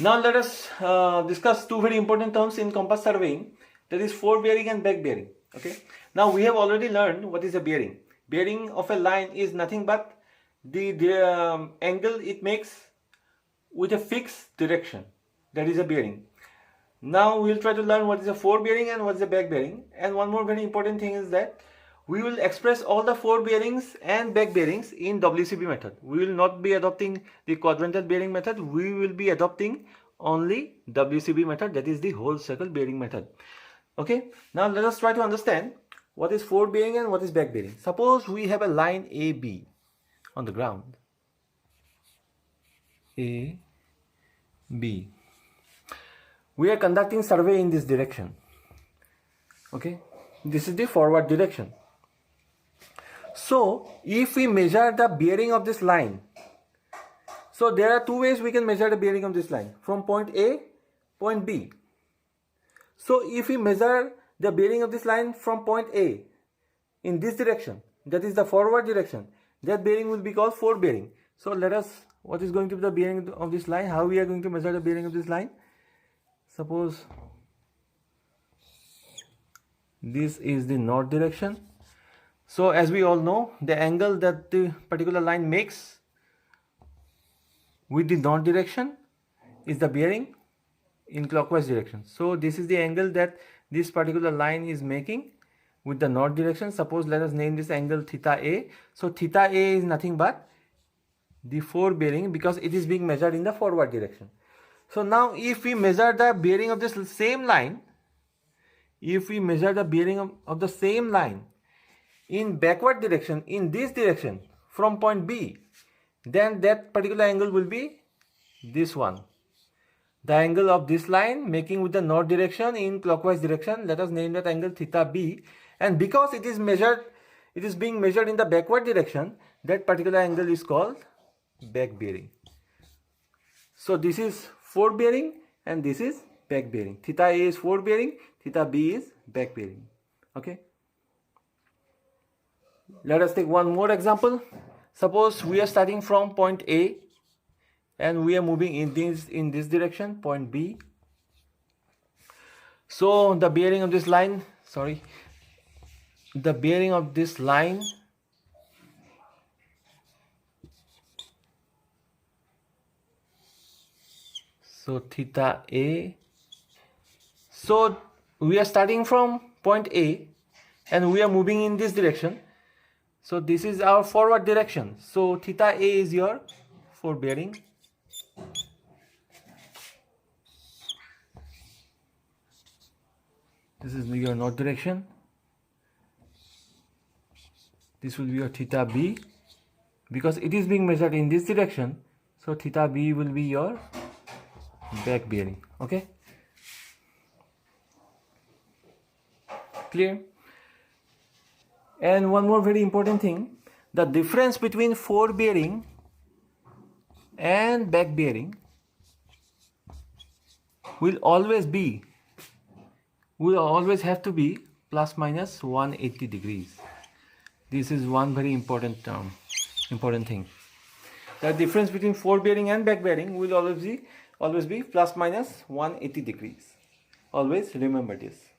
Now let us discuss two very important terms in compass surveying, that is fore bearing and back bearing. Okay. Now we have already learned what is a bearing. Bearing of a line is nothing but the angle it makes with a fixed direction. That is a bearing. Now we will try to learn what is a fore bearing and what is a back bearing. And one more very important thing is that we will express all the fore bearings and back bearings in WCB method. We will not be adopting the quadrantal bearing method. We will be adopting only WCB method, that is the whole circle bearing method. Okay, now let us try to understand what is fore bearing and what is back bearing. Suppose we have a line AB on the ground. A, B. We are conducting survey in this direction. Okay, this is the forward direction. So if we measure the bearing of this line, so there are two ways we can measure the bearing of this line, from point A, point B. So if we measure the bearing of this line from point A in this direction, that is the forward direction, that bearing will be called fore bearing. So let us, what is going to be the bearing of this line? How we are going to measure the bearing of this line? Suppose this is the north direction. So as we all know, the angle that the particular line makes with the north direction is the bearing in clockwise direction. So this is the angle that this particular line is making with the north direction. Suppose let us name this angle theta A. So theta A is nothing but the fore bearing, because it is being measured in the forward direction. So now if we measure the bearing of this same line, if we measure the bearing of the same line in backward direction, in this direction from point B, then that particular angle will be this one, the angle of this line making with the north direction in clockwise direction. Let us name that angle theta B, and because it is being measured in the backward direction, that particular angle is called back bearing. So this is fore bearing and this is back bearing. Theta A is fore bearing, theta B is back bearing. Okay. Let us take one more example. Suppose we are starting from point A and we are moving in this direction, point B. So the bearing of this line, so theta A. So we are starting from point A and we are moving in this direction. So this is our forward direction. So theta A is your fore bearing. This is your north direction. This will be your theta B, because it is being measured in this direction. So theta B will be your back bearing. Okay, clear? And one more very important thing, the difference between fore bearing and back bearing will always have to be plus minus 180 degrees. This is one very important thing. The difference between fore bearing and back bearing will always be plus minus 180 degrees. Always remember this.